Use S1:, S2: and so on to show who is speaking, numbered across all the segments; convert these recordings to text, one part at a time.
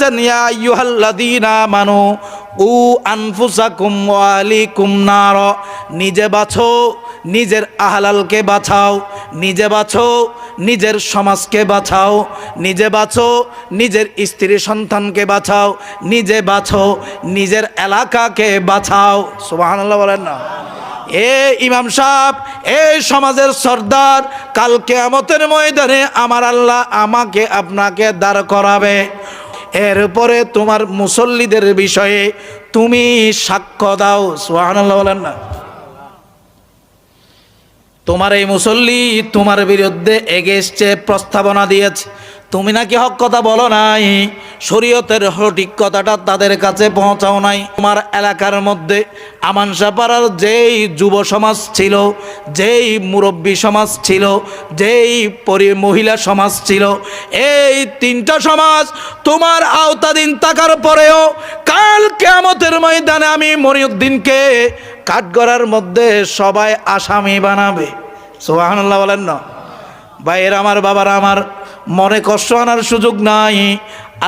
S1: বলেছেন ইয়া আইয়ুহাল্লাযীনা আমানু উ আনফুসাকুম ওয়া আহলিকুম নার, নিজে বাঁচো, নিজের আহলালকে বাঁচাও, নিজে বাঁচো, নিজের সমাজকে বাঁচাও, নিজে বাঁচো, নিজের স্ত্রী সন্তানকে বাঁচাও, নিজে বাঁচো, নিজের এলাকাকে বাঁচাও। সুবহানাল্লাহ বলেন না। এ ইমাম সাহেব, এই সমাজের সর্দার, কাল কিয়ামতের ময়দানে আমার আল্লাহ আমাকে আপনাকে দাঁড় করাবে। এরপরে তোমার মুসল্লিদের বিষয়ে তুমি সাক্ষ্য দাও। সুবহানাল্লাহ বলেন না। তোমার এই মুসল্লি তোমার বিরুদ্ধে এগেইনস্টে প্রস্তাবনা দিয়েছে, তুমি নাকি হক কথা বলো নাই, শরীয়তের সঠিক কথাটা তাদের কাছে পৌঁছাও নাই। তোমার এলাকার মধ্যে আমানসাপাড়ার যেই যুব সমাজ ছিল, যেই মুরব্বী সমাজ ছিল, যেই মহিলা সমাজ ছিল, এই তিনটা সমাজ তোমার আওতাধীন থাকার পরেও কাল কিয়ামতের ময়দানে আমি মনিউদ্দিনকে কাঠগড়ার মধ্যে সবাই আসামি বানাবে। সুবহানাল্লাহ বলেন না। ভাইয়ের আমার, বাবার আমার, মনে কষ্ট আনার সুযোগ নাই।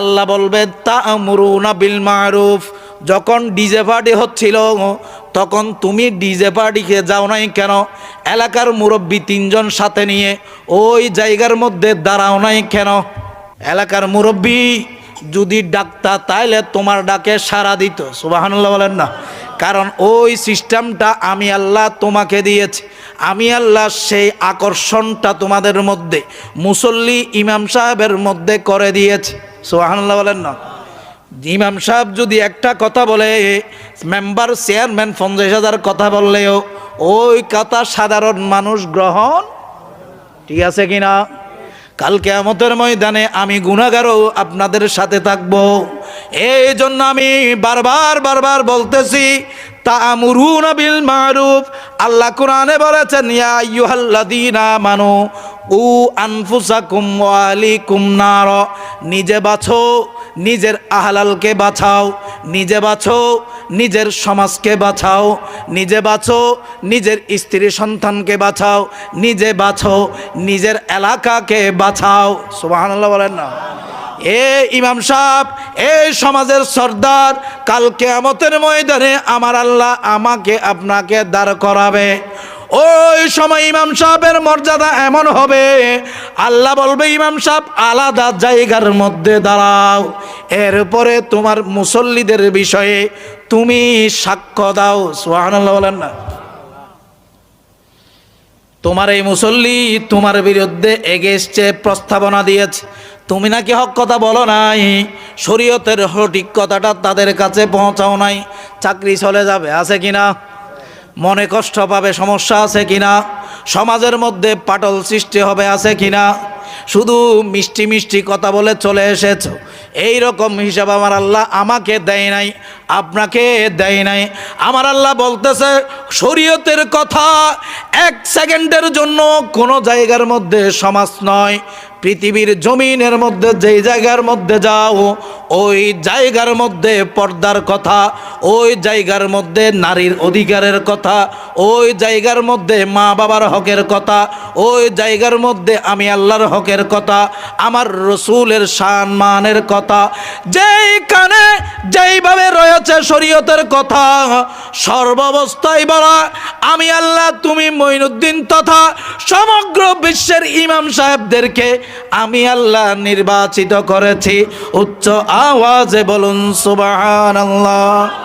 S1: আল্লাহ বলবে তা'মুরুনা বিল মারুফ। যখন ডিজে পার্টি হচ্ছিল তখন তুমি ডিজে পার্টিকে যাও নাই কেন? এলাকার মুরব্বী তিনজন সাথে নিয়ে ওই জায়গার মধ্যে দাঁড়াও নাই কেন? এলাকার মুরব্বী যদি ডাকতা তাইলে তোমার ডাকে সাড়া দিত। সুবহানাল্লাহ বলেন না। কারণ ওই সিস্টেমটা আমি আল্লাহ তোমাকে দিয়েছি। আমি আল্লাহ সেই আকর্ষণটা তোমাদের মধ্যে মুসল্লি ইমাম সাহেবের মধ্যে করে দিয়েছি। সুবহানাল্লাহ বলেন না। ইমাম সাহেব যদি একটা কথা বলে, মেম্বার চেয়ারম্যান 50,000 কথা বললেও ওই কথা সাধারণ মানুষ গ্রহণ, ঠিক আছে কিনা? কাল কিয়ামতের ময়দানে আমি গুনাহগারও আপনাদের সাথে থাকবো। এই জন্য আমি বারবার বলতেছি তা'মুরুনা বিল মারুফ। আল্লাহ কোরআনে বলেছেন ইয়া আইয়ুহাল্লাযীনা আমানু উ আনফুসাকুম ওয়া আহলিকুম নার, নিজে বাঁচো, নিজের আহলালকে বাঁচাও, নিজে বাঁচো, নিজের সমাজকে বাঁচাও, নিজে বাঁচো, নিজের স্ত্রী সন্তানকে বাঁচাও, নিজে বাঁচো, নিজের এলাকাকে বাঁচাও। সুবহানাল্লাহ বলেন না। এ ইমাম সাহেব, এই সমাজের সর্দার, কাল কিয়ামতের ময়দানে আমার আল্লাহ আমাকে আপনাকে দাঁড় করাবে। ওই সময় ইমাম সাহেবের মর্যাদা এমন হবে, আল্লাহ বলবে ইমাম সাহেব আলাদা জায়গার মধ্যে দাঁড়াও। এরপরে তোমার মুসল্লিদের বিষয়ে তুমি সাক্ষ্য দাও। সুবহানাল্লাহ বলেন না। তোমার এই মুসল্লি তোমার বিরুদ্ধে এগেইনস্টে প্রস্তাবনা দিয়েছে, তুমি নাকি হক কথা বলো নাই, শরীয়তের সঠিক কথাটা তাদের কাছে পৌঁছাও নাই। চাকরি চলে যাবে, আছে কিনা? মনে কষ্ট পাবে, সমস্যা আছে কিনা? সমাজের মধ্যে পাটল সৃষ্টি হবে, আছে কিনা? শুধু মিষ্টি মিষ্টি কথা বলে চলে এসেছো, এই রকম হিসাব আমার আল্লাহ আমাকে দেয় নাই, আপনাকে দেয় নাই। আমার আল্লাহ বলতেছে শরীয়তের কথা 1 সেকেন্ডের জন্য কোনো জায়গার মধ্যে সমাজ নয়, পৃথিবীর জমিনের মধ্যে যেই জায়গার মধ্যে যাও ওই জায়গার মধ্যে পর্দার কথা, ওই জায়গার মধ্যে নারীর অধিকারের কথা, ওই জায়গার মধ্যে মা বাবার হকের কথা, ওই জায়গার মধ্যে আমি আল্লাহর হকের কথা, আমার রসুলের সম্মানের কথা, যেইখানে যেইভাবে রয়েছে শরীয়তের কথা সর্বাবস্থায় বলা আমি আল্লাহ, তুমি মঈনুদ্দিন তথা সমগ্র বিশ্বের ইমাম সাহেবদেরকে আমি আল্লাহ নির্বাচিত করেছি। উচ্চ আওয়াজে বলুন সুবহানাল্লাহ।